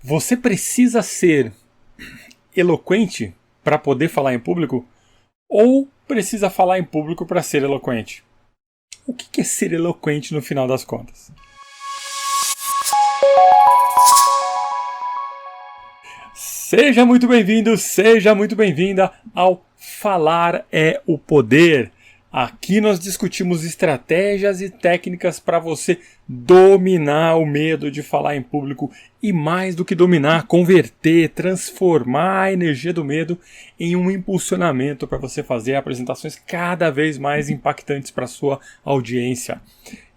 Você precisa ser eloquente para poder falar em público ou precisa falar em público para ser eloquente? O que é ser eloquente no final das contas? Seja muito bem-vindo, seja muito bem-vinda ao Falar é o Poder. Aqui nós discutimos estratégias e técnicas para você dominar o medo de falar em público e, mais do que dominar, converter, transformar a energia do medo em um impulsionamento para você fazer apresentações cada vez mais impactantes para a sua audiência.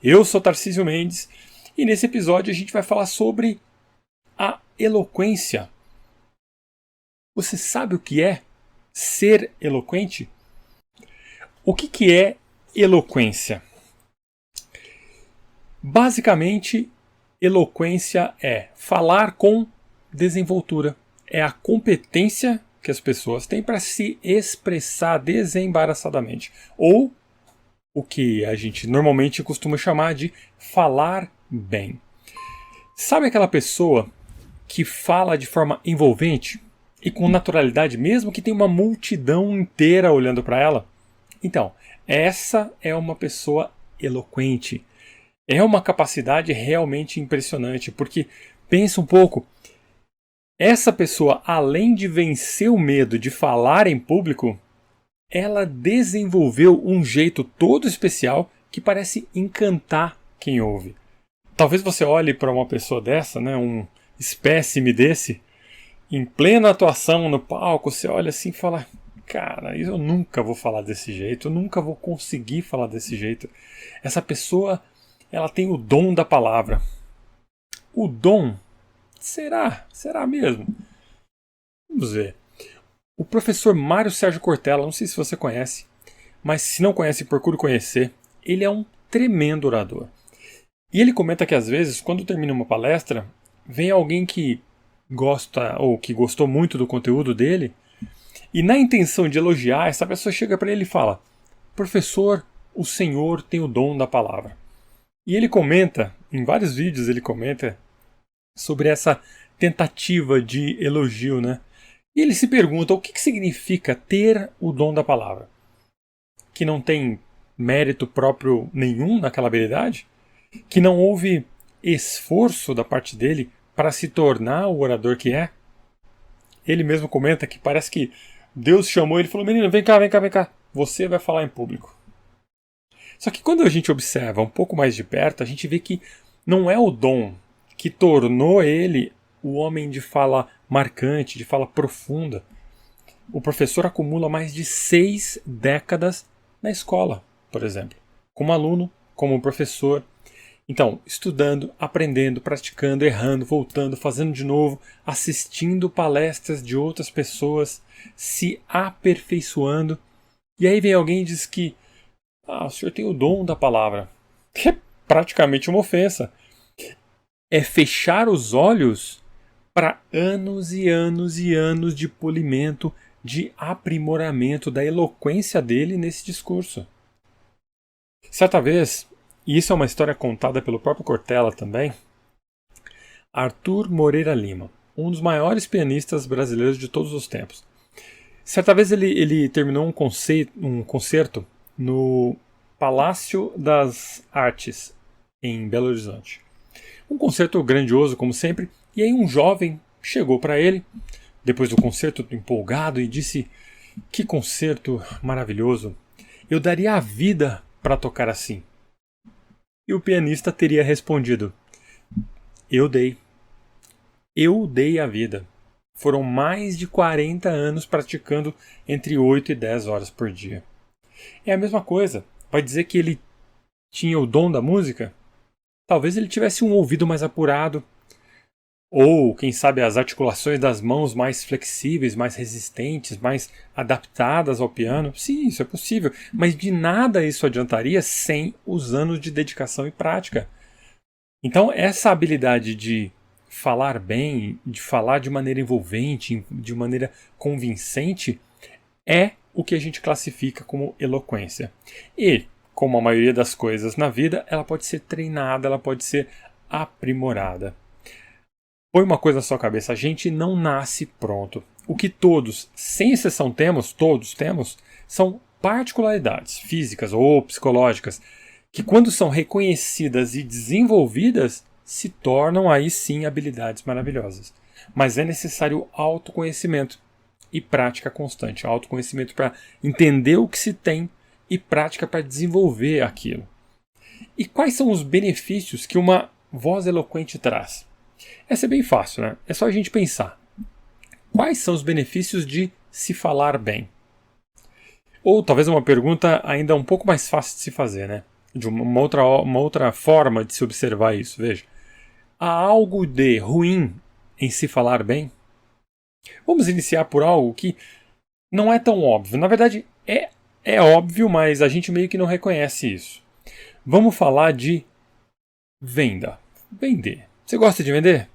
Eu sou Tarcísio Mendes e nesse episódio a gente vai falar sobre a eloquência. Você sabe o que é ser eloquente? O que é eloquência? Basicamente, eloquência é falar com desenvoltura. É a competência que as pessoas têm para se expressar desembaraçadamente. Ou o que a gente normalmente costuma chamar de falar bem. Sabe aquela pessoa que fala de forma envolvente e com naturalidade, mesmo que tenha uma multidão inteira olhando para ela? Então, essa é uma pessoa eloquente. É uma capacidade realmente impressionante, porque pensa um pouco, essa pessoa, além de vencer o medo de falar em público, ela desenvolveu um jeito todo especial que parece encantar quem ouve. Talvez você olhe para uma pessoa dessa, né, um espécime desse, em plena atuação no palco, você olha assim e fala: cara, eu nunca vou falar desse jeito, eu nunca vou conseguir falar desse jeito. Essa pessoa, ela tem o dom da palavra. O dom? Será? Será mesmo? Vamos ver. O professor Mário Sérgio Cortella, não sei se você conhece, mas se não conhece, procure conhecer. Ele é um tremendo orador. E ele comenta que às vezes, quando termina uma palestra, vem alguém que gosta ou que gostou muito do conteúdo dele, e na intenção de elogiar, essa pessoa chega para ele e fala: professor, o senhor tem o dom da palavra. E ele comenta, em vários vídeos ele comenta sobre essa tentativa de elogio, né? E ele se pergunta o que significa ter o dom da palavra? Que não tem mérito próprio nenhum naquela habilidade? Que não houve esforço da parte dele para se tornar o orador que é? Ele mesmo comenta que parece que Deus chamou ele e falou: menino, vem cá, vem cá, vem cá. Você vai falar em público. Só que quando a gente observa um pouco mais de perto, a gente vê que não é o dom que tornou ele o homem de fala marcante, de fala profunda. O professor acumula mais de 6 décadas na escola, por exemplo. Como aluno, como professor. Então, estudando, aprendendo, praticando, errando, voltando, fazendo de novo, assistindo palestras de outras pessoas, se aperfeiçoando. E aí vem alguém e diz que o senhor tem o dom da palavra. Que é praticamente uma ofensa. É fechar os olhos para anos e anos e anos de polimento, de aprimoramento da eloquência dele nesse discurso. Certa vez, e isso é uma história contada pelo próprio Cortella também, Arthur Moreira Lima, um dos maiores pianistas brasileiros de todos os tempos. Certa vez ele terminou um concerto no Palácio das Artes, em Belo Horizonte. Um concerto grandioso, como sempre, e aí um jovem chegou para ele, depois do concerto, empolgado, e disse: que concerto maravilhoso, eu daria a vida para tocar assim. E o pianista teria respondido: eu dei a vida. Foram mais de 40 anos praticando entre 8 e 10 horas por dia. É a mesma coisa. Vai dizer que ele tinha o dom da música? Talvez ele tivesse um ouvido mais apurado, ou, quem sabe, as articulações das mãos mais flexíveis, mais resistentes, mais adaptadas ao piano. Sim, isso é possível, mas de nada isso adiantaria sem os anos de dedicação e prática. Então, essa habilidade de falar bem, de falar de maneira envolvente, de maneira convincente, é o que a gente classifica como eloquência. E, como a maioria das coisas na vida, ela pode ser treinada, ela pode ser aprimorada. Põe uma coisa na sua cabeça, a gente não nasce pronto. O que todos, sem exceção todos temos, são particularidades físicas ou psicológicas que, quando são reconhecidas e desenvolvidas, se tornam aí sim habilidades maravilhosas. Mas é necessário autoconhecimento e prática constante. Autoconhecimento para entender o que se tem e prática para desenvolver aquilo. E quais são os benefícios que uma voz eloquente traz? Essa é bem fácil, né? É só a gente pensar. Quais são os benefícios de se falar bem? Ou talvez uma pergunta ainda um pouco mais fácil de se fazer, né? De uma outra forma de se observar isso. Veja, há algo de ruim em se falar bem? Vamos iniciar por algo que não é tão óbvio. Na verdade, é óbvio, mas a gente meio que não reconhece isso. Vamos falar de venda. Vender. Você gosta de vender?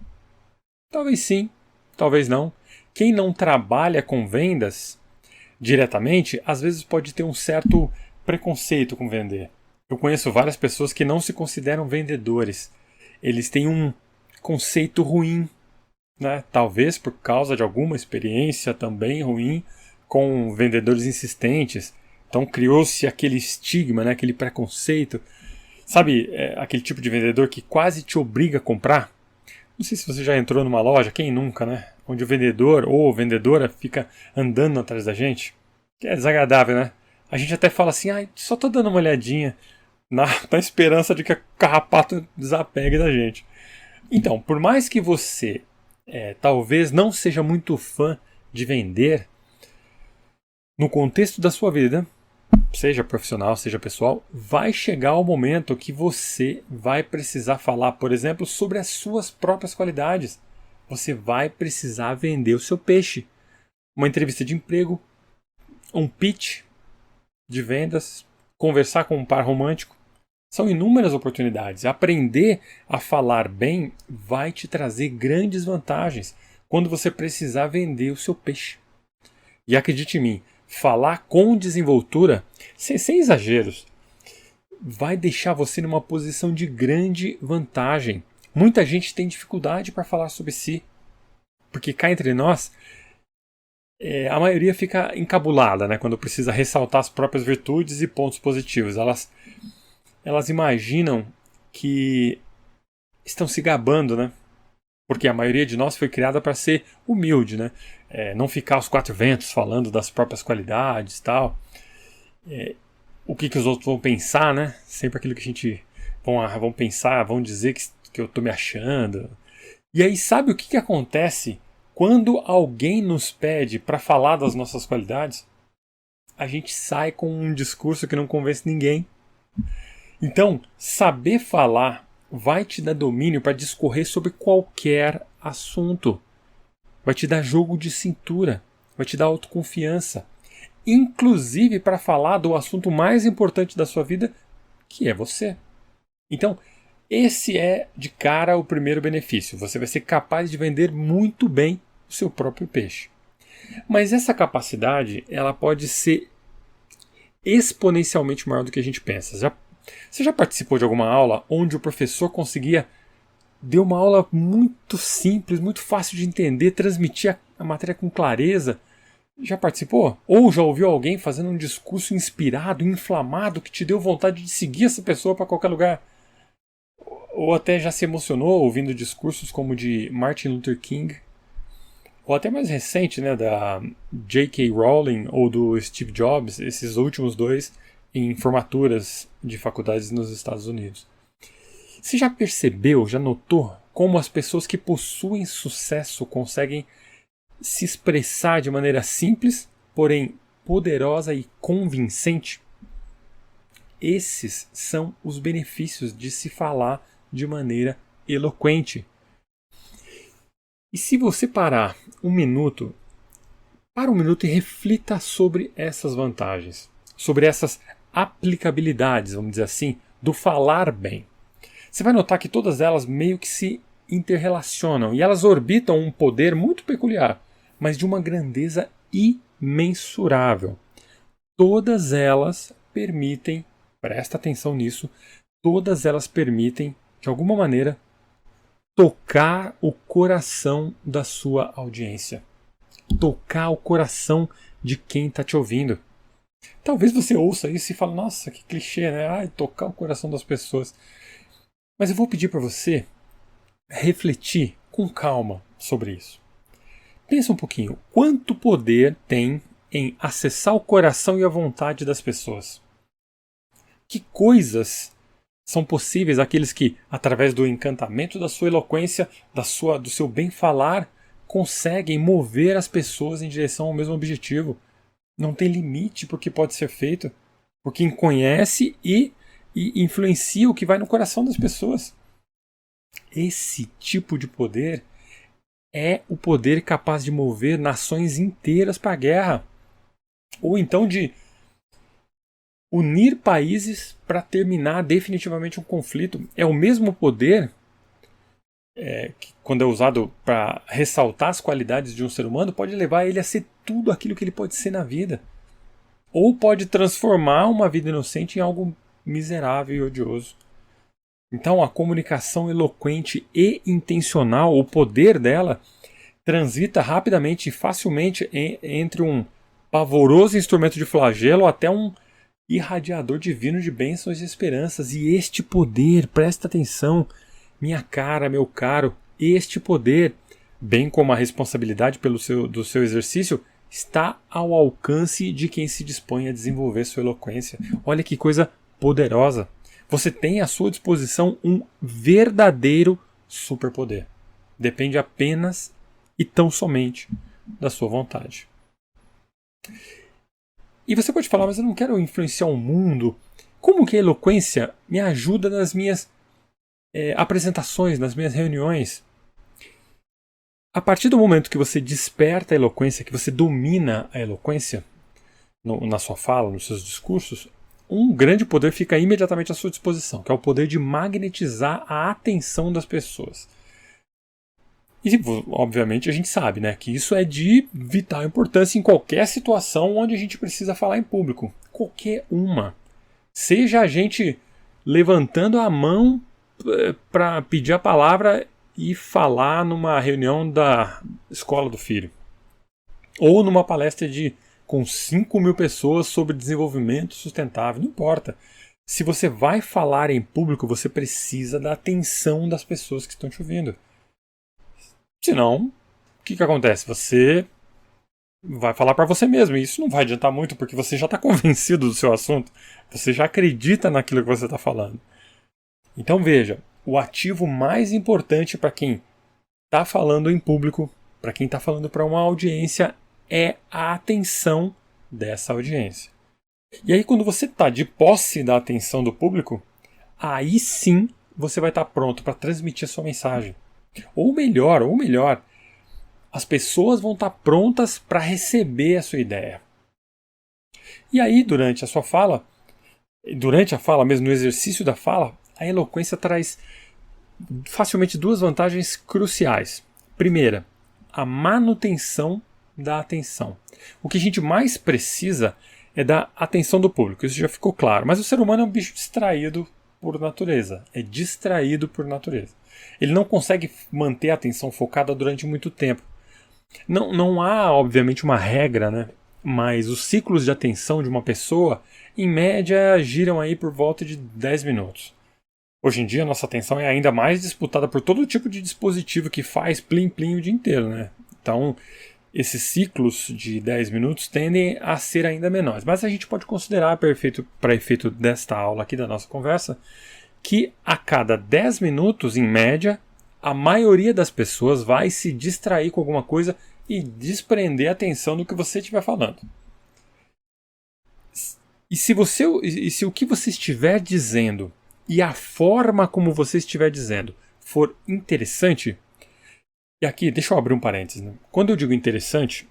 Talvez sim, talvez não. Quem não trabalha com vendas diretamente, às vezes pode ter um certo preconceito com vender. Eu conheço várias pessoas que não se consideram vendedores. Eles têm um conceito ruim, né? Talvez por causa de alguma experiência também ruim com vendedores insistentes. Então criou-se aquele estigma, né? Aquele preconceito. Sabe, aquele tipo de vendedor que quase te obriga a comprar? Não sei se você já entrou numa loja, quem nunca, né? Onde o vendedor ou vendedora fica andando atrás da gente. Que é desagradável, né? A gente até fala assim, só tô dando uma olhadinha na esperança de que a carrapato desapegue da gente. Então, por mais que você talvez não seja muito fã de vender, no contexto da sua vida, seja profissional, seja pessoal, vai chegar o momento que você vai precisar falar, por exemplo, sobre as suas próprias qualidades. Você vai precisar vender o seu peixe. Uma entrevista de emprego, um pitch de vendas, conversar com um par romântico. São inúmeras oportunidades. Aprender a falar bem vai te trazer grandes vantagens quando você precisar vender o seu peixe. E acredite em mim, falar com desenvoltura, sem exageros, vai deixar você numa posição de grande vantagem. Muita gente tem dificuldade para falar sobre si, porque cá entre nós, a maioria fica encabulada, né, quando precisa ressaltar as próprias virtudes e pontos positivos. Elas imaginam que estão se gabando, né? Porque a maioria de nós foi criada para ser humilde, né? Não ficar aos quatro ventos falando das próprias qualidades e tal. O que os outros vão pensar, né? Sempre aquilo que a gente vão pensar, vão dizer que eu tô me achando. E aí, sabe o que acontece quando alguém nos pede para falar das nossas qualidades? A gente sai com um discurso que não convence ninguém. Então, saber falar vai te dar domínio para discorrer sobre qualquer assunto. Vai te dar jogo de cintura, vai te dar autoconfiança. Inclusive para falar do assunto mais importante da sua vida, que é você. Então, esse é de cara o primeiro benefício. Você vai ser capaz de vender muito bem o seu próprio peixe. Mas essa capacidade, ela pode ser exponencialmente maior do que a gente pensa. Você já participou de alguma aula onde o professor conseguia dar uma aula muito simples, muito fácil de entender, transmitir a matéria com clareza? Já participou? Ou já ouviu alguém fazendo um discurso inspirado, inflamado, que te deu vontade de seguir essa pessoa para qualquer lugar? Ou até já se emocionou ouvindo discursos como o de Martin Luther King? Ou até mais recente, né, da J.K. Rowling ou do Steve Jobs, esses últimos dois, em formaturas de faculdades nos Estados Unidos. Você já percebeu, já notou como as pessoas que possuem sucesso conseguem se expressar de maneira simples, porém poderosa e convincente? Esses são os benefícios de se falar de maneira eloquente. E se você parar para um minuto e reflita sobre essas vantagens, sobre essas aplicabilidades, vamos dizer assim, do falar bem. Você vai notar que todas elas meio que se interrelacionam e elas orbitam um poder muito peculiar, mas de uma grandeza imensurável. Todas elas permitem, presta atenção nisso, todas elas permitem, de alguma maneira, tocar o coração da sua audiência. Tocar o coração de quem está te ouvindo. Talvez você ouça isso e fale, nossa, que clichê, né? Ai, tocar o coração das pessoas. Mas eu vou pedir para você refletir com calma sobre isso. Pensa um pouquinho, quanto poder tem em acessar o coração e a vontade das pessoas? Que coisas são possíveis aqueles que, através do encantamento da sua eloquência, do seu bem falar, conseguem mover as pessoas em direção ao mesmo objetivo? Não tem limite para o que pode ser feito por quem conhece e influencia o que vai no coração das pessoas. Esse tipo de poder é o poder capaz de mover nações inteiras para a guerra. Ou então de unir países para terminar definitivamente um conflito. É o mesmo poder que, quando é usado para ressaltar as qualidades de um ser humano, pode levar ele a ser tudo aquilo que ele pode ser na vida. Ou pode transformar uma vida inocente em algo miserável e odioso. Então a comunicação eloquente e intencional, o poder dela, transita rapidamente e facilmente entre um pavoroso instrumento de flagelo até um irradiador divino de bênçãos e esperanças. E este poder, presta atenção, minha cara, meu caro, este poder, bem como a responsabilidade do seu exercício, está ao alcance de quem se dispõe a desenvolver sua eloquência. Olha que coisa poderosa. Você tem à sua disposição um verdadeiro superpoder. Depende apenas e tão somente da sua vontade. E você pode falar, mas eu não quero influenciar o mundo. Como que a eloquência me ajuda nas minhas apresentações, nas minhas reuniões? A partir do momento que você desperta a eloquência, que você domina a eloquência na sua fala, nos seus discursos, um grande poder fica imediatamente à sua disposição, que é o poder de magnetizar a atenção das pessoas. E, obviamente, a gente sabe, né, que isso é de vital importância em qualquer situação onde a gente precisa falar em público. Qualquer uma. Seja a gente levantando a mão para pedir a palavra e falar numa reunião da escola do filho. Ou numa palestra com 5.000 pessoas sobre desenvolvimento sustentável. Não importa. Se você vai falar em público, você precisa da atenção das pessoas que estão te ouvindo. Senão, o que acontece? Você vai falar para você mesmo. E isso não vai adiantar muito, porque você já está convencido do seu assunto. Você já acredita naquilo que você está falando. Então veja, o ativo mais importante para quem está falando em público, para quem está falando para uma audiência, é a atenção dessa audiência. E aí, quando você está de posse da atenção do público, aí sim você vai estar pronto para transmitir a sua mensagem. Ou melhor, as pessoas vão estar prontas para receber a sua ideia. E aí, durante a fala mesmo, no exercício da fala, a eloquência traz facilmente duas vantagens cruciais. Primeira, a manutenção da atenção. O que a gente mais precisa é da atenção do público, isso já ficou claro. Mas o ser humano é um bicho distraído por natureza. É distraído por natureza. Ele não consegue manter a atenção focada durante muito tempo. Não há, obviamente, uma regra, né? Mas os ciclos de atenção de uma pessoa, em média, giram aí por volta de 10 minutos. Hoje em dia, a nossa atenção é ainda mais disputada por todo tipo de dispositivo que faz plim-plim o dia inteiro, né? Então, esses ciclos de 10 minutos tendem a ser ainda menores. Mas a gente pode considerar, para efeito desta aula aqui, da nossa conversa, que a cada 10 minutos, em média, a maioria das pessoas vai se distrair com alguma coisa e desprender a atenção do que você estiver falando. E se o que você estiver dizendo e a forma como você estiver dizendo for interessante, e aqui deixa eu abrir um parênteses, né? Quando eu digo interessante,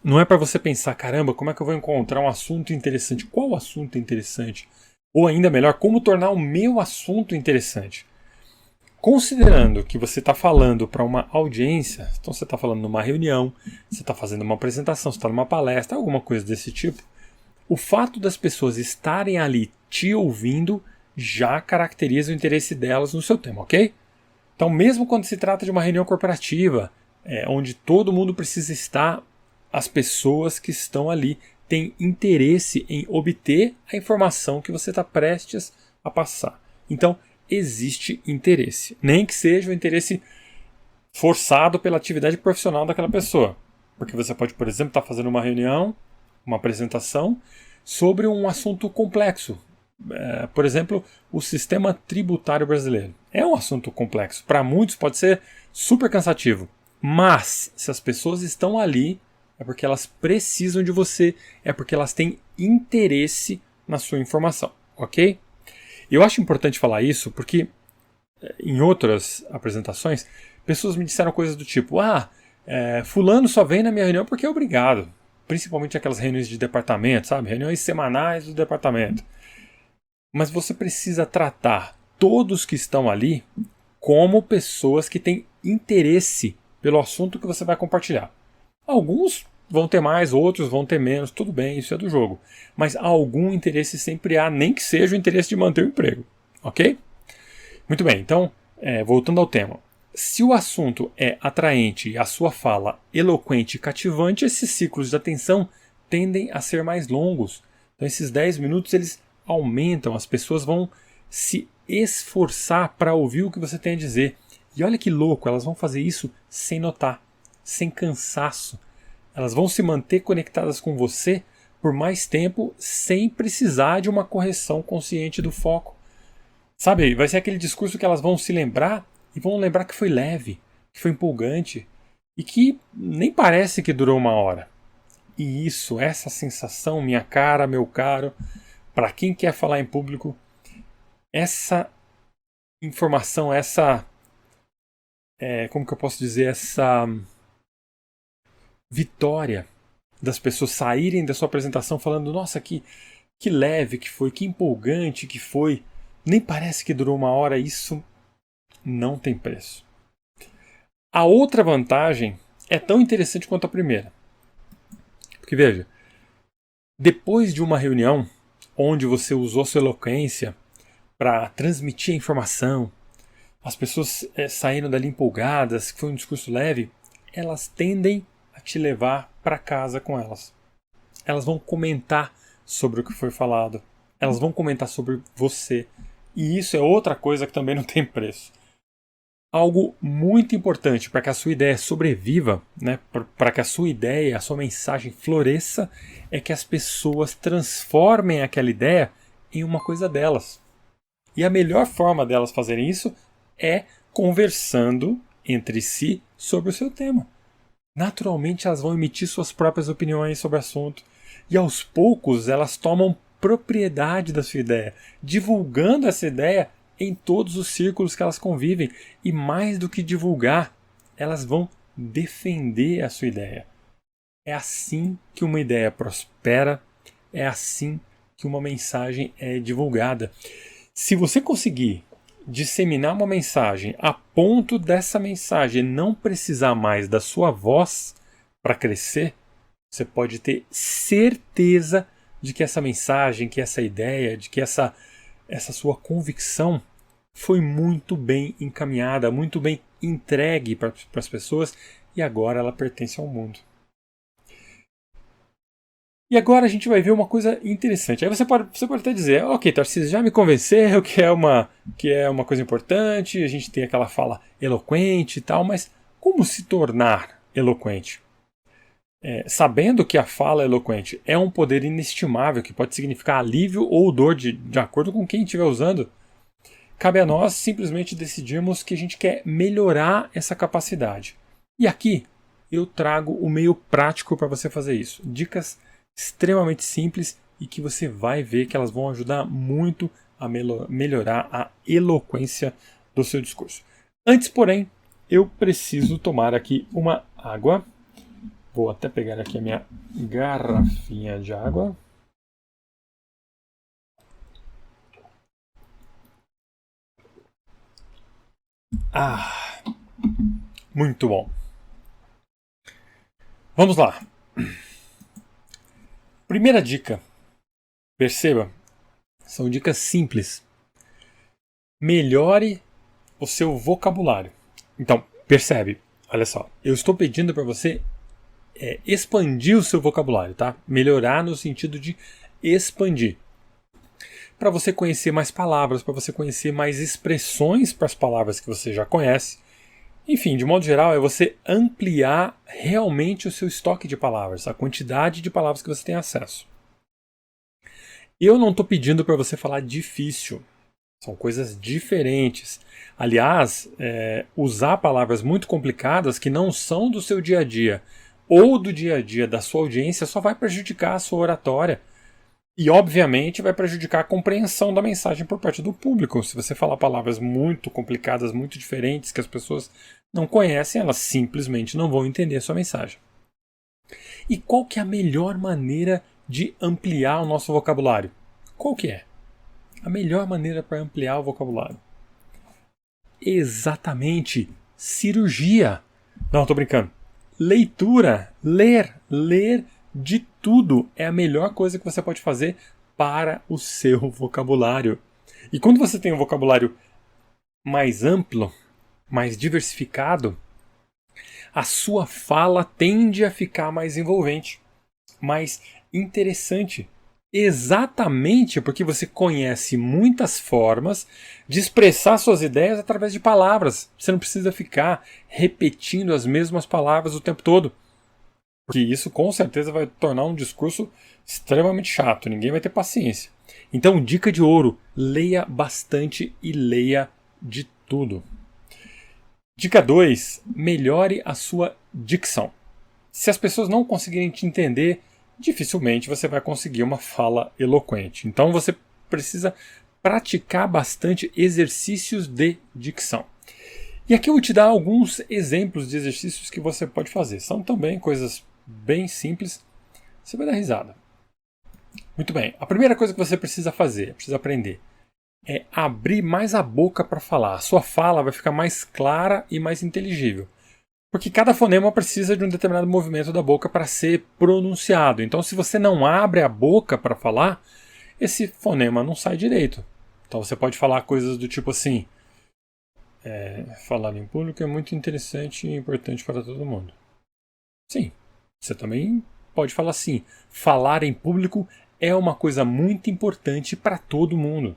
não é para você pensar, caramba, como é que eu vou encontrar um assunto interessante? Qual assunto interessante? Ou ainda melhor, como tornar o meu assunto interessante? Considerando que você está falando para uma audiência, então você está falando numa reunião, você está fazendo uma apresentação, você está numa palestra, alguma coisa desse tipo, o fato das pessoas estarem ali te ouvindo já caracteriza o interesse delas no seu tema, ok? Então, mesmo quando se trata de uma reunião corporativa, onde todo mundo precisa estar, as pessoas que estão ali têm interesse em obter a informação que você está prestes a passar. Então, existe interesse. Nem que seja o interesse forçado pela atividade profissional daquela pessoa. Porque você pode, por exemplo, estar fazendo uma reunião, uma apresentação sobre um assunto complexo. Por exemplo, o sistema tributário brasileiro. É um assunto complexo. Para muitos pode ser super cansativo. Mas, se as pessoas estão ali, é porque elas precisam de você, é porque elas têm interesse na sua informação, ok? Eu acho importante falar isso porque em outras apresentações, pessoas me disseram coisas do tipo: fulano só vem na minha reunião porque é obrigado. Principalmente aquelas reuniões de departamento, sabe? Reuniões semanais do departamento. Mas você precisa tratar todos que estão ali como pessoas que têm interesse pelo assunto que você vai compartilhar. Alguns vão ter mais, outros vão ter menos, tudo bem, isso é do jogo. Mas algum interesse sempre há, nem que seja o interesse de manter o emprego, ok? Muito bem, então, voltando ao tema. Se o assunto é atraente e a sua fala eloquente e cativante, esses ciclos de atenção tendem a ser mais longos. Então, esses 10 minutos eles aumentam, as pessoas vão se esforçar para ouvir o que você tem a dizer. E olha que louco, elas vão fazer isso sem notar, sem cansaço. Elas vão se manter conectadas com você por mais tempo sem precisar de uma correção consciente do foco. Sabe, vai ser aquele discurso que elas vão se lembrar e vão lembrar que foi leve, que foi empolgante e que nem parece que durou uma hora. E isso, essa sensação, minha cara, meu caro, para quem quer falar em público, essa informação, como que eu posso dizer, essa vitória das pessoas saírem da sua apresentação falando: nossa, que leve que foi, que empolgante que foi, nem parece que durou uma hora, isso não tem preço. A outra vantagem é tão interessante quanto a primeira. Porque veja, depois de uma reunião onde você usou sua eloquência para transmitir a informação, as pessoas saíram dali empolgadas, que foi um discurso leve, elas tendem a te levar para casa com elas. Elas vão comentar sobre o que foi falado. Elas vão comentar sobre você. E isso é outra coisa que também não tem preço. Algo muito importante para que a sua ideia sobreviva, né, para que a sua ideia, a sua mensagem floresça, é que as pessoas transformem aquela ideia em uma coisa delas. E a melhor forma delas fazerem isso é conversando entre si sobre o seu tema. Naturalmente elas vão emitir suas próprias opiniões sobre o assunto. E aos poucos elas tomam propriedade da sua ideia, divulgando essa ideia em todos os círculos que elas convivem. E mais do que divulgar, elas vão defender a sua ideia. É assim que uma ideia prospera, é assim que uma mensagem é divulgada. Se você conseguir disseminar uma mensagem a ponto dessa mensagem não precisar mais da sua voz para crescer, você pode ter certeza de que essa mensagem, que essa ideia, de que essa sua convicção foi muito bem encaminhada, muito bem entregue para as pessoas e agora ela pertence ao mundo. E agora a gente vai ver uma coisa interessante. Aí você pode até dizer: ok, Tarcísio, já me convenceu que é uma coisa importante, a gente tem aquela fala eloquente e tal, mas como se tornar eloquente? Sabendo que a fala eloquente é um poder inestimável, que pode significar alívio ou dor de acordo com quem estiver usando, cabe a nós simplesmente decidirmos que a gente quer melhorar essa capacidade. E aqui eu trago o meio prático para você fazer isso. Dicas extremamente simples e que você vai ver que elas vão ajudar muito a melhorar a eloquência do seu discurso. Antes, porém, eu preciso tomar aqui uma água. Vou até pegar aqui a minha garrafinha de água. Muito bom. Vamos lá. Primeira dica. Perceba, são dicas simples. Melhore o seu vocabulário. Então, percebe, olha só, eu estou pedindo para você expandir o seu vocabulário, tá? Melhorar no sentido de expandir. Para você conhecer mais palavras, para você conhecer mais expressões para as palavras que você já conhece. Enfim, de modo geral, é você ampliar realmente o seu estoque de palavras, a quantidade de palavras que você tem acesso. Eu não estou pedindo para você falar difícil. São coisas diferentes. Aliás, usar palavras muito complicadas que não são do seu dia a dia ou do dia a dia da sua audiência só vai prejudicar a sua oratória. E, obviamente, vai prejudicar a compreensão da mensagem por parte do público. Se você falar palavras muito complicadas, muito diferentes, que as pessoas não conhecem, elas simplesmente não vão entender a sua mensagem. E qual que é a melhor maneira de ampliar o nosso vocabulário? Qual que é? A melhor maneira para ampliar o vocabulário? Exatamente, cirurgia. Não, estou brincando. Leitura, ler de tudo é a melhor coisa que você pode fazer para o seu vocabulário. E quando você tem um vocabulário mais amplo, mais diversificado, a sua fala tende a ficar mais envolvente, mais interessante. Exatamente porque você conhece muitas formas de expressar suas ideias através de palavras. Você não precisa ficar repetindo as mesmas palavras o tempo todo. Porque isso com certeza vai tornar um discurso extremamente chato. Ninguém vai ter paciência. Então, dica de ouro: leia bastante e leia de tudo. Dica 2: melhore a sua dicção. Se as pessoas não conseguirem te entender, dificilmente você vai conseguir uma fala eloquente. Então você precisa praticar bastante exercícios de dicção. E aqui eu vou te dar alguns exemplos de exercícios que você pode fazer. São também coisas bem simples. Você vai dar risada. Muito bem. A primeira coisa que você precisa fazer, precisa aprender, é abrir mais a boca para falar. A sua fala vai ficar mais clara e mais inteligível. Porque cada fonema precisa de um determinado movimento da boca para ser pronunciado. Então, se você não abre a boca para falar, esse fonema não sai direito. Então, você pode falar coisas do tipo assim: falar em público é muito interessante e importante para todo mundo. Sim, você também pode falar assim: falar em público é uma coisa muito importante para todo mundo.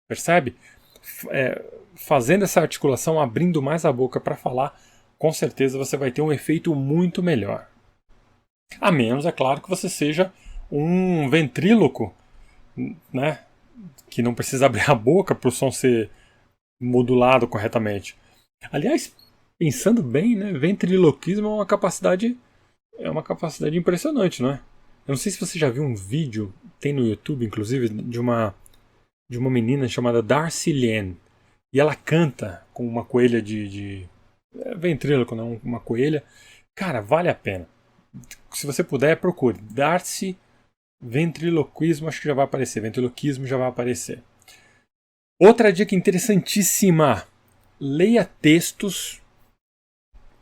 Percebe? Fazendo essa articulação, abrindo mais a boca para falar, com certeza você vai ter um efeito muito melhor. A menos, é claro, que você seja um ventríloco, né? Que não precisa abrir a boca para o som ser modulado corretamente. Aliás, pensando bem, né? Ventriloquismo é uma capacidade impressionante, não é? Eu não sei se você já viu um vídeo, tem no YouTube, inclusive, de uma menina chamada Darcy Lynn. E ela canta com uma coelha de ventríloco, não, uma coelha. Cara, vale a pena. Se você puder, procure. Darcy ventriloquismo, acho que já vai aparecer. Ventriloquismo já vai aparecer. Outra dica interessantíssima: leia textos,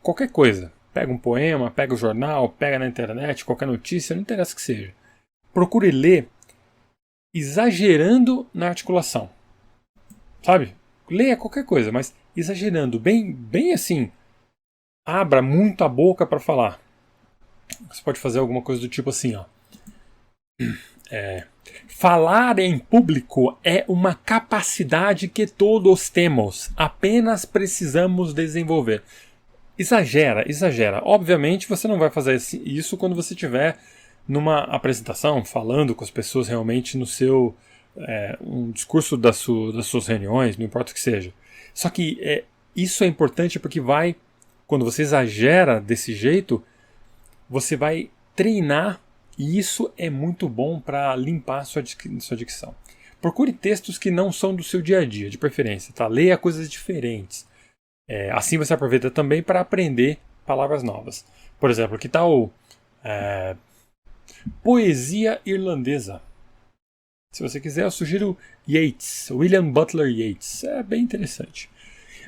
qualquer coisa. Pega um poema, pega o jornal, pega na internet, qualquer notícia, não interessa o que seja. Procure ler exagerando na articulação. Sabe? Leia qualquer coisa, mas exagerando, bem assim. Abra muito a boca para falar. Você pode fazer alguma coisa do tipo assim, ó. Falar em público é uma capacidade que todos temos, apenas precisamos desenvolver. Exagera. Obviamente você não vai fazer isso quando você estiver numa apresentação, falando com as pessoas realmente no seu um discurso das suas reuniões, não importa o que seja. Só que isso é importante porque quando você exagera desse jeito, você vai treinar, e isso é muito bom para limpar a sua dicção. Procure textos que não são do seu dia a dia, de preferência, tá? Leia coisas diferentes. Assim você aproveita também para aprender palavras novas. Por exemplo, que tal poesia irlandesa? Se você quiser, eu sugiro Yeats, William Butler Yeats. É bem interessante.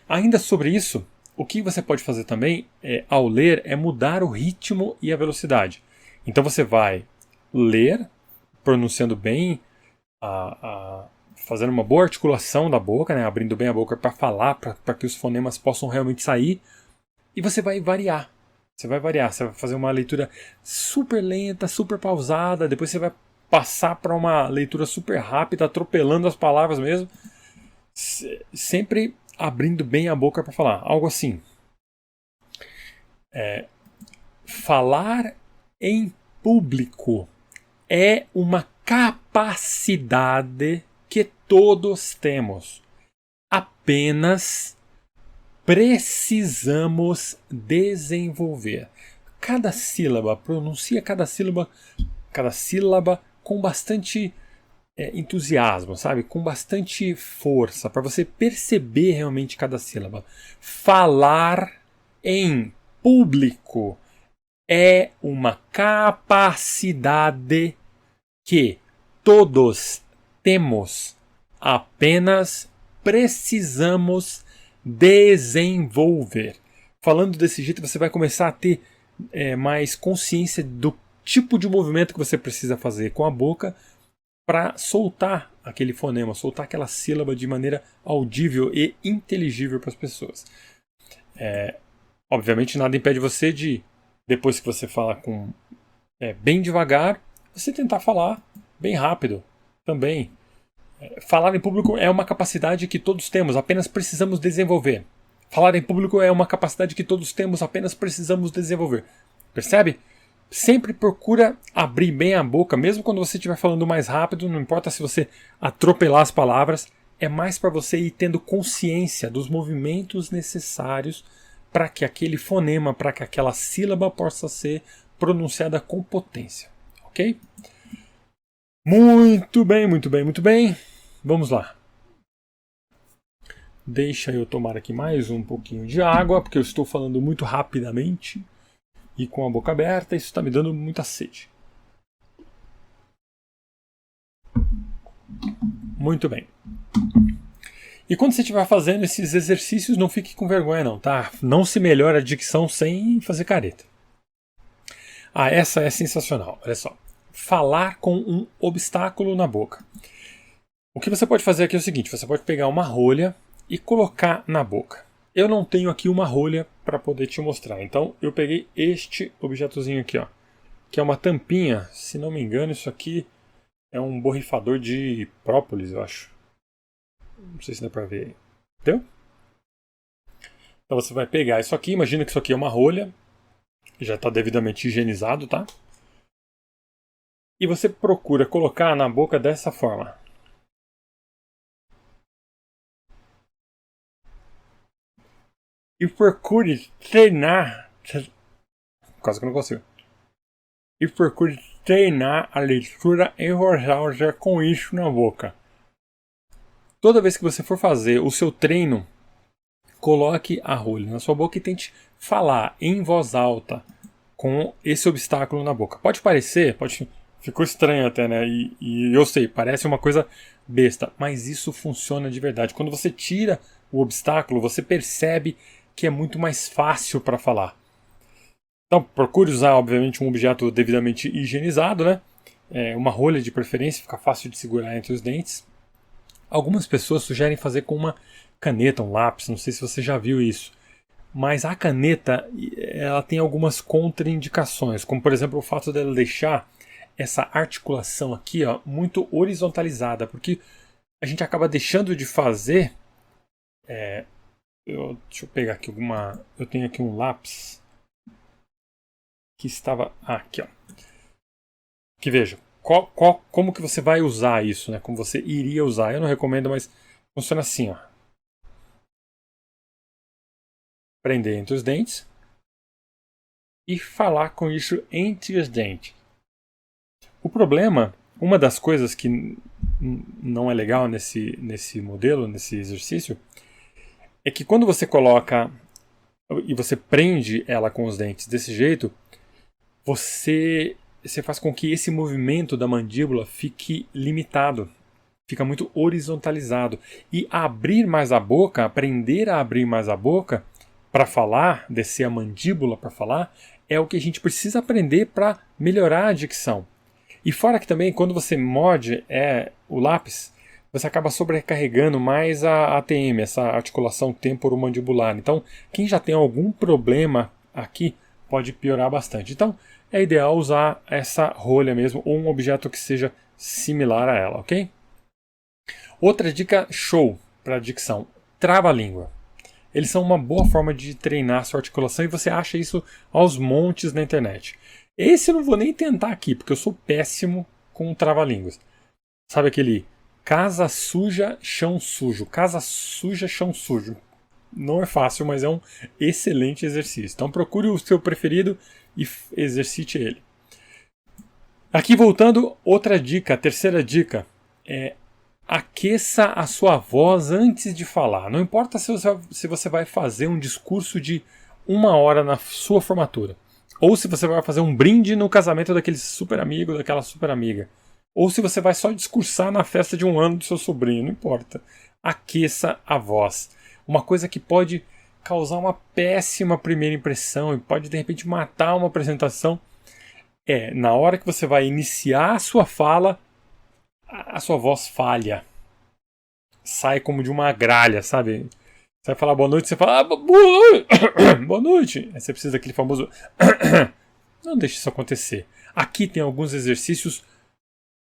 Ainda sobre isso, o que você pode fazer também, ao ler, é mudar o ritmo e a velocidade. Então você vai ler, pronunciando bem a fazendo uma boa articulação da boca, né? Abrindo bem a boca para falar, para que os fonemas possam realmente sair. E você vai variar. Você vai fazer uma leitura super lenta, super pausada, depois você vai passar para uma leitura super rápida, atropelando as palavras mesmo, sempre abrindo bem a boca para falar. Algo assim. Falar em público é uma capacidade que todos temos. Apenas precisamos desenvolver. Cada sílaba, pronuncia cada sílaba com bastante entusiasmo, sabe? Com bastante força, para você perceber realmente cada sílaba. Falar em público é uma capacidade que todos temos, apenas precisamos desenvolver. Falando desse jeito, você vai começar a ter mais consciência do tipo de movimento que você precisa fazer com a boca para soltar aquele fonema, soltar aquela sílaba de maneira audível e inteligível para as pessoas. Obviamente, nada impede você de, depois que você fala bem devagar, você tentar falar bem rápido também. Falar em público é uma capacidade que todos temos, apenas precisamos desenvolver. Falar em público é uma capacidade que todos temos, apenas precisamos desenvolver. Percebe? Sempre procura abrir bem a boca, mesmo quando você estiver falando mais rápido, não importa se você atropelar as palavras, é mais para você ir tendo consciência dos movimentos necessários para que aquele fonema, para que aquela sílaba possa ser pronunciada com potência. Ok? Muito bem, muito bem, muito bem. Vamos lá. Deixa eu tomar aqui mais um pouquinho de água, porque eu estou falando muito rapidamente e com a boca aberta, isso está me dando muita sede. Muito bem. E quando você estiver fazendo esses exercícios, não fique com vergonha não, tá? Não se melhora a dicção sem fazer careta. Essa é sensacional, olha só. Falar com um obstáculo na boca. O que você pode fazer aqui é o seguinte, você pode pegar uma rolha e colocar na boca. Eu não tenho aqui uma rolha para poder te mostrar, então eu peguei este objetozinho aqui, ó, que é uma tampinha, se não me engano isso aqui é um borrifador de própolis, eu acho. Não sei se dá para ver aí. Entendeu? Então você vai pegar isso aqui, imagina que isso aqui é uma rolha, já está devidamente higienizado, tá? E você procura colocar na boca dessa forma. E procure treinar. Quase que eu não consigo. E procure treinar a leitura em voz alta com isso na boca. Toda vez que você for fazer o seu treino, coloque a rolha na sua boca e tente falar em voz alta com esse obstáculo na boca. Pode parecer, ficou estranho até, né? E eu sei, parece uma coisa besta, mas isso funciona de verdade. Quando você tira o obstáculo, você percebe que é muito mais fácil para falar. Então, procure usar, obviamente, um objeto devidamente higienizado, né? Uma rolha de preferência, fica fácil de segurar entre os dentes. Algumas pessoas sugerem fazer com uma caneta, um lápis, não sei se você já viu isso. Mas a caneta, ela tem algumas contraindicações, como por exemplo o fato dela deixar essa articulação aqui, ó, muito horizontalizada, porque a gente acaba deixando de fazer. Deixa eu pegar aqui eu tenho aqui um lápis que estava aqui, ó. Que veja, como que você vai usar isso, né? Como você iria usar? Eu não recomendo, mas funciona assim, ó. Prender entre os dentes e falar com isso entre os dentes. O problema, uma das coisas que não é legal nesse modelo, nesse exercício, é que quando você coloca e você prende ela com os dentes desse jeito, você faz com que esse movimento da mandíbula fique limitado, fica muito horizontalizado. E abrir mais a boca, aprender a abrir mais a boca para falar, descer a mandíbula para falar, é o que a gente precisa aprender para melhorar a dicção. E fora que também, quando você morde o lápis, você acaba sobrecarregando mais a ATM, essa articulação temporomandibular. Então, quem já tem algum problema aqui pode piorar bastante. Então, é ideal usar essa rolha mesmo, ou um objeto que seja similar a ela, ok? Outra dica show para dicção: trava-língua. Eles são uma boa forma de treinar sua articulação e você acha isso aos montes na internet. Esse eu não vou nem tentar aqui, porque eu sou péssimo com trava-línguas. Sabe aquele casa suja, chão sujo? Casa suja, chão sujo. Não é fácil, mas é um excelente exercício. Então procure o seu preferido e exercite ele. Aqui voltando, outra dica, a terceira dica é: aqueça a sua voz antes de falar. Não importa se você vai fazer um discurso de 1 hora na sua formatura, ou se você vai fazer um brinde no casamento daquele super amigo, daquela super amiga, ou se você vai só discursar na festa de 1 ano do seu sobrinho, não importa. Aqueça a voz. Uma coisa que pode causar uma péssima primeira impressão e pode de repente matar uma apresentação é, na hora que você vai iniciar a sua fala, a sua voz falha. Sai como de uma gralha, sabe? Você vai falar boa noite, você fala boa noite. Boa noite. Aí você precisa daquele famoso não deixe isso acontecer. Aqui tem alguns exercícios,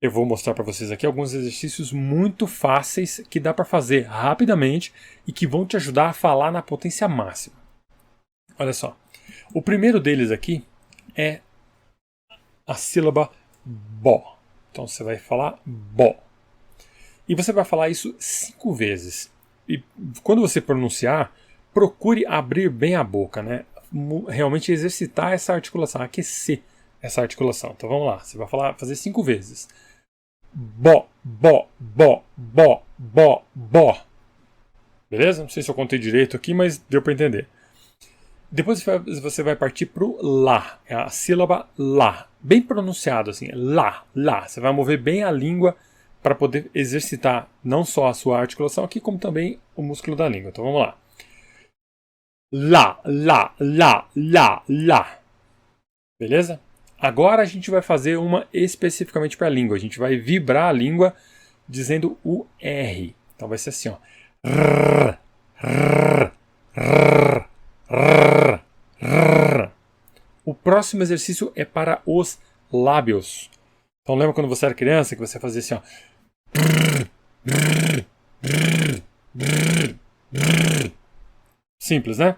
eu vou mostrar para vocês aqui alguns exercícios muito fáceis que dá para fazer rapidamente e que vão te ajudar a falar na potência máxima. Olha só. O primeiro deles aqui é a sílaba bó. Então você vai falar bó. E você vai falar isso 5 vezes. E quando você pronunciar, procure abrir bem a boca, né? Realmente exercitar essa articulação, aquecer essa articulação. Então vamos lá, você vai fazer 5 vezes. Bó, bó, bó, bó, bó, bó. Beleza? Não sei se eu contei direito aqui, mas deu para entender. Depois você vai partir para o lá, é a sílaba lá, bem pronunciado assim, lá, lá. Você vai mover bem a língua para poder exercitar não só a sua articulação aqui, como também o músculo da língua. Então vamos lá. Lá, lá, lá, lá, lá. Beleza? Agora a gente vai fazer uma especificamente para a língua. A gente vai vibrar a língua dizendo o R. Então vai ser assim, ó. Rrr, rrr, rrr, rrr, rrr. O próximo exercício é para os lábios. Então lembra quando você era criança que você fazia assim, ó. Simples, né?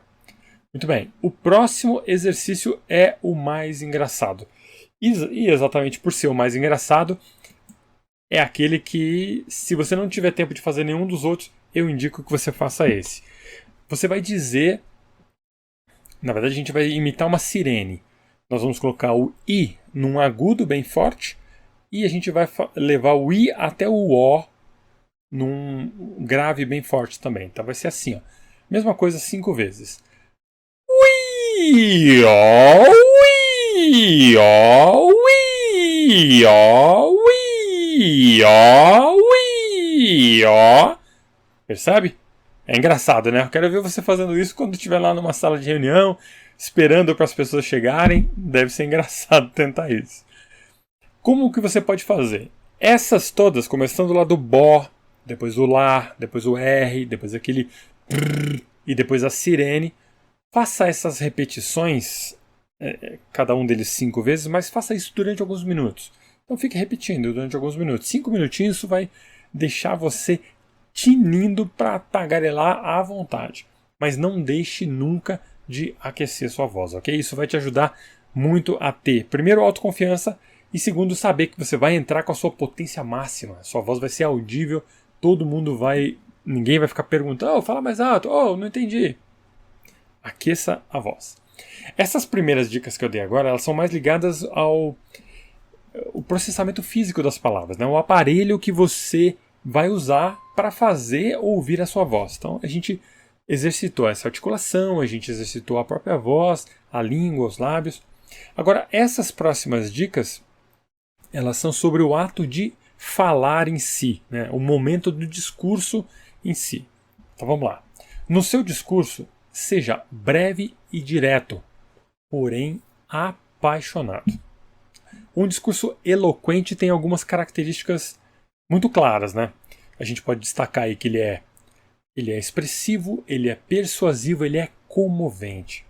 Muito bem. O próximo exercício é o mais engraçado. E exatamente por ser o mais engraçado, é aquele que, se você não tiver tempo de fazer nenhum dos outros, eu indico que você faça esse. Você vai dizer... Na verdade, a gente vai imitar uma sirene. Nós vamos colocar o I num agudo bem forte e a gente vai levar o I até o O num grave bem forte também. Então vai ser assim, ó. Mesma coisa 5 vezes. Ui, ó, ui, ó, ui, ó, ui, ó, ui, ó. Percebe? É engraçado, né? Eu quero ver você fazendo isso quando estiver lá numa sala de reunião, esperando para as pessoas chegarem. Deve ser engraçado tentar isso. Como que você pode fazer? Essas todas, começando lá do bó, depois o lá, depois o R, depois aquele prrr, e depois a sirene. Faça essas repetições, cada um deles 5 vezes, mas faça isso durante alguns minutos. Então fique repetindo durante alguns minutos. 5 minutinhos, isso vai deixar você tinindo para tagarelar à vontade. Mas não deixe nunca de aquecer sua voz, ok? Isso vai te ajudar muito a ter, primeiro, autoconfiança e, segundo, saber que você vai entrar com a sua potência máxima. Sua voz vai ser audível, todo mundo vai... Ninguém vai ficar perguntando, fala mais alto, não entendi. Aqueça a voz. Essas primeiras dicas que eu dei agora, elas são mais ligadas ao processamento físico das palavras, né? O aparelho que você vai usar para fazer ouvir a sua voz. Então, a gente exercitou essa articulação, a gente exercitou a própria voz, a língua, os lábios. Agora, essas próximas dicas, elas são sobre o ato de falar em si, né? O momento do discurso em si. Então, vamos lá. No seu discurso, seja breve e direto, porém apaixonado. Um discurso eloquente tem algumas características muito claras, né? a gente pode destacar aí que ele é expressivo, ele é persuasivo, ele é comovente.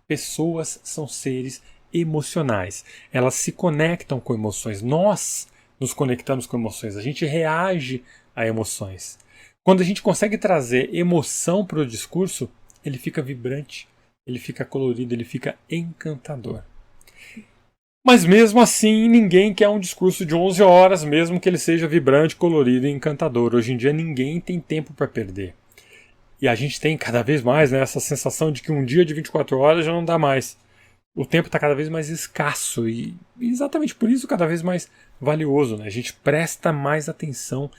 Pessoas são seres emocionais. Elas se conectam com emoções. Nós nos conectamos com emoções. A gente reage a emoções. Quando a gente consegue trazer emoção para o discurso, ele fica vibrante, ele fica colorido, ele fica encantador. Mas mesmo assim, ninguém quer um discurso de 11 horas, mesmo que ele seja vibrante, colorido e encantador. Hoje em dia ninguém tem tempo para perder. E a gente tem cada vez mais, né, essa sensação de que um dia de 24 horas já não dá mais. O tempo está cada vez mais escasso e exatamente por isso cada vez mais valioso. Né? A gente presta mais atenção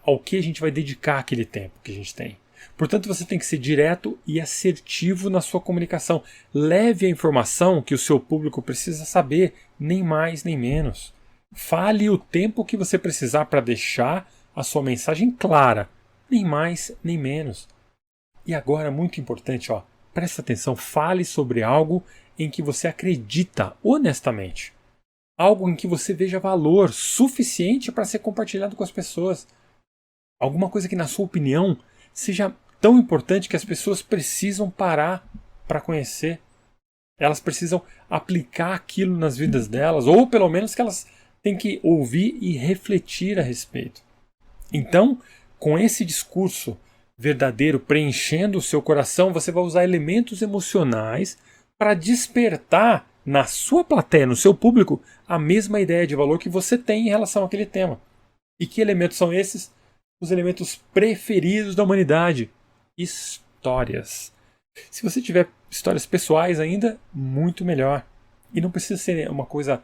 ao que a gente vai dedicar aquele tempo que a gente tem. Portanto, você tem que ser direto e assertivo na sua comunicação. Leve a informação que o seu público precisa saber, nem mais nem menos. Fale o tempo que você precisar para deixar a sua mensagem clara, nem mais nem menos. E agora, muito importante, presta atenção, fale sobre algo em que você acredita honestamente. Algo em que você veja valor suficiente para ser compartilhado com as pessoas. Alguma coisa que, na sua opinião, seja tão importante que as pessoas precisam parar para conhecer. Elas precisam aplicar aquilo nas vidas delas, ou pelo menos que elas têm que ouvir e refletir a respeito. Então, com esse discurso verdadeiro preenchendo o seu coração, você vai usar elementos emocionais para despertar na sua plateia, no seu público, a mesma ideia de valor que você tem em relação àquele tema. E que elementos são esses? Os elementos preferidos da humanidade. Histórias. Se você tiver histórias pessoais ainda, muito melhor. E não precisa ser uma coisa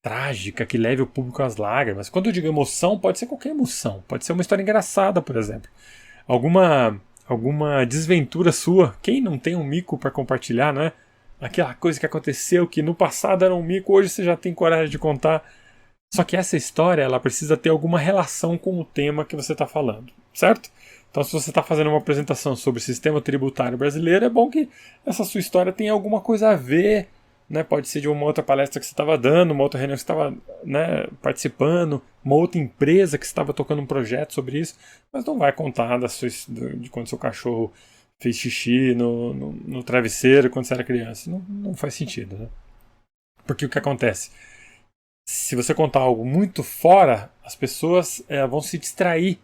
trágica que leve o público às lágrimas. Quando eu digo emoção, pode ser qualquer emoção. Pode ser uma história engraçada, por exemplo. Alguma desventura sua. Quem não tem um mico para compartilhar, não é? Aquela coisa que aconteceu, que no passado era um mico, hoje você já tem coragem de contar. Só que essa história, ela precisa ter alguma relação com o tema que você está falando, certo? Então, se você está fazendo uma apresentação sobre o sistema tributário brasileiro, é bom que essa sua história tenha alguma coisa a ver, né? Pode ser de uma outra palestra que você estava dando, uma outra reunião que você estava, né, participando, uma outra empresa que você estava tocando um projeto sobre isso, mas não vai contar de quando seu cachorro fez xixi no travesseiro quando você era criança. Não faz sentido, né? Porque o que acontece? Se você contar algo muito fora, as pessoas vão se distrair.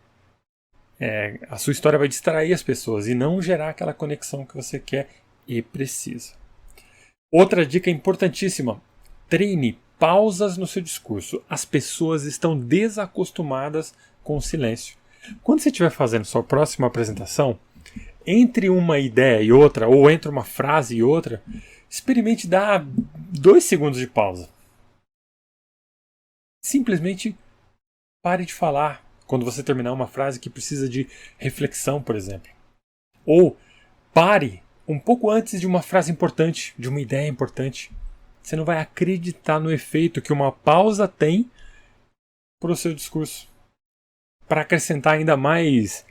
A sua história vai distrair as pessoas e não gerar aquela conexão que você quer e precisa. Outra dica importantíssima: treine pausas no seu discurso. As pessoas estão desacostumadas com o silêncio. Quando você estiver fazendo sua próxima apresentação, entre uma ideia e outra, ou entre uma frase e outra, experimente dar 2 segundos de pausa. Simplesmente pare de falar quando você terminar uma frase que precisa de reflexão, por exemplo. Ou pare um pouco antes de uma frase importante, de uma ideia importante. Você não vai acreditar no efeito que uma pausa tem para o seu discurso. Para acrescentar ainda mais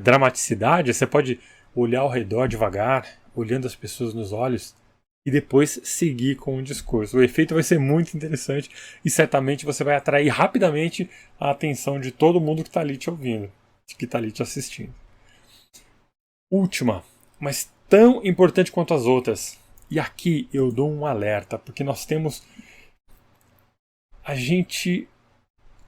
dramaticidade, você pode olhar ao redor devagar, olhando as pessoas nos olhos, e depois seguir com o discurso. O efeito vai ser muito interessante e certamente você vai atrair rapidamente a atenção de todo mundo que está ali te ouvindo, que está ali te assistindo. Última, mas tão importante quanto as outras. E aqui eu dou um alerta, porque nós temos a gente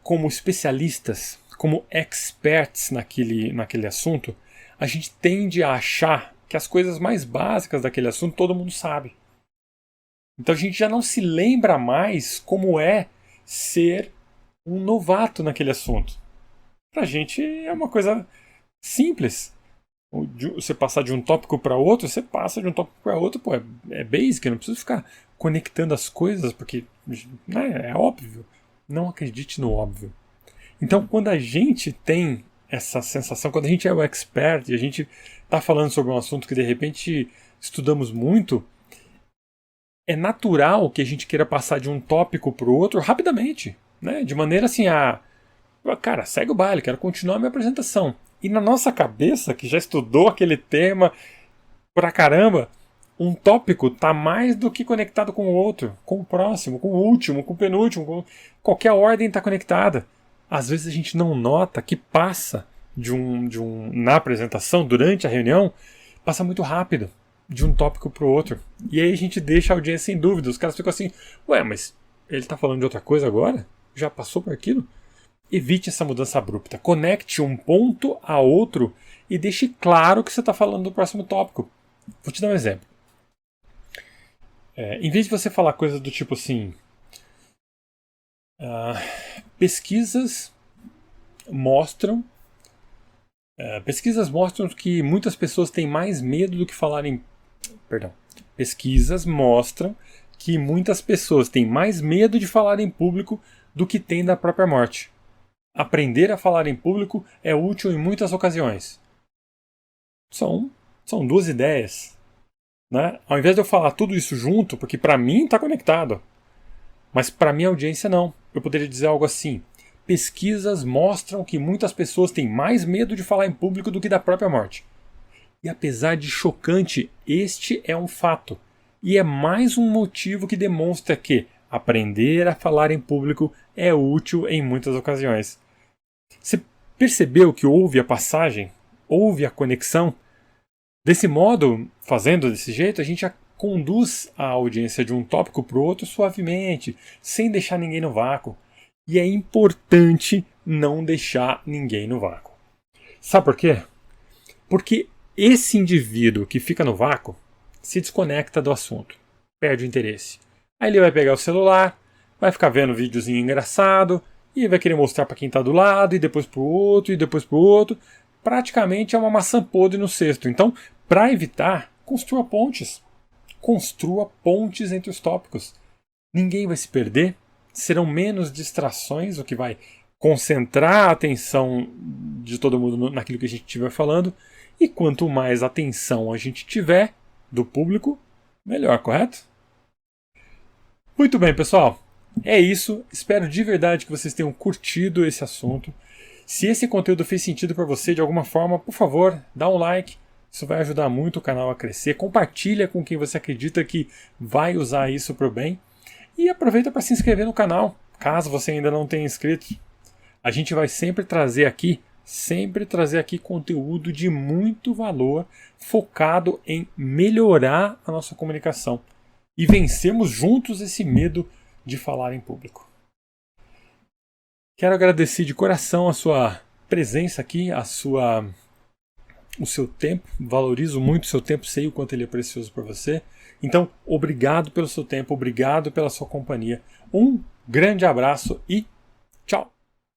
como especialistas, como experts naquele assunto, a gente tende a achar que as coisas mais básicas daquele assunto todo mundo sabe. Então a gente já não se lembra mais como é ser um novato naquele assunto. Pra gente é uma coisa simples. Você passar de um tópico para outro, você passa de um tópico para outro, é basic, não precisa ficar conectando as coisas, porque é óbvio. Não acredite no óbvio. Então, quando a gente tem essa sensação, quando a gente é o expert e a gente está falando sobre um assunto que de repente estudamos muito, é natural que a gente queira passar de um tópico para o outro rapidamente, né? De maneira assim, cara, segue o baile, quero continuar a minha apresentação. E na nossa cabeça, que já estudou aquele tema pra caramba, um tópico está mais do que conectado com o outro, com o próximo, com o último, com o penúltimo, qualquer ordem está conectada. às vezes a gente não nota que passa na apresentação, durante a reunião, passa muito rápido de um tópico para o outro. E aí a gente deixa a audiência em dúvida. Os caras ficam assim, ué, mas ele está falando de outra coisa agora? Já passou por aquilo? Evite essa mudança abrupta. Conecte um ponto a outro e deixe claro que você está falando do próximo tópico. Vou te dar um exemplo. Em vez de você falar coisas do tipo assim, pesquisas mostram que muitas pessoas têm mais medo do que falar em... Perdão. Pesquisas mostram que muitas pessoas têm mais medo de falar em público do que têm da própria morte. Aprender a falar em público é útil em muitas ocasiões. São duas ideias. Né? Ao invés de eu falar tudo isso junto, porque para mim está conectado, mas para minha audiência não. Eu poderia dizer algo assim: pesquisas mostram que muitas pessoas têm mais medo de falar em público do que da própria morte. E apesar de chocante, este é um fato. E é mais um motivo que demonstra que aprender a falar em público é útil em muitas ocasiões. Você percebeu que houve a passagem? Houve a conexão? Desse modo, fazendo desse jeito, a gente conduz a audiência de um tópico para o outro suavemente, sem deixar ninguém no vácuo. E é importante não deixar ninguém no vácuo. Sabe por quê? Porque esse indivíduo que fica no vácuo se desconecta do assunto, perde o interesse. Aí ele vai pegar o celular, vai ficar vendo videozinho engraçado, e vai querer mostrar para quem está do lado, e depois para o outro, e depois para o outro. Praticamente é uma maçã podre no cesto. Então, para evitar, construa pontes. Construa pontes entre os tópicos. Ninguém vai se perder, serão menos distrações, o que vai concentrar a atenção de todo mundo naquilo que a gente estiver falando. E quanto mais atenção a gente tiver do público, melhor, correto? Muito bem, pessoal. É isso. Espero de verdade que vocês tenham curtido esse assunto. Se esse conteúdo fez sentido para você de alguma forma, por favor, dá um like. Isso vai ajudar muito o canal a crescer. Compartilha com quem você acredita que vai usar isso para o bem. E aproveita para se inscrever no canal, caso você ainda não tenha inscrito. A gente vai sempre trazer aqui conteúdo de muito valor, focado em melhorar a nossa comunicação e vencermos juntos esse medo de falar em público. Quero agradecer de coração a sua presença aqui, o seu tempo. Valorizo muito o seu tempo, sei o quanto ele é precioso para você. Então, obrigado pelo seu tempo, obrigado pela sua companhia. Um grande abraço e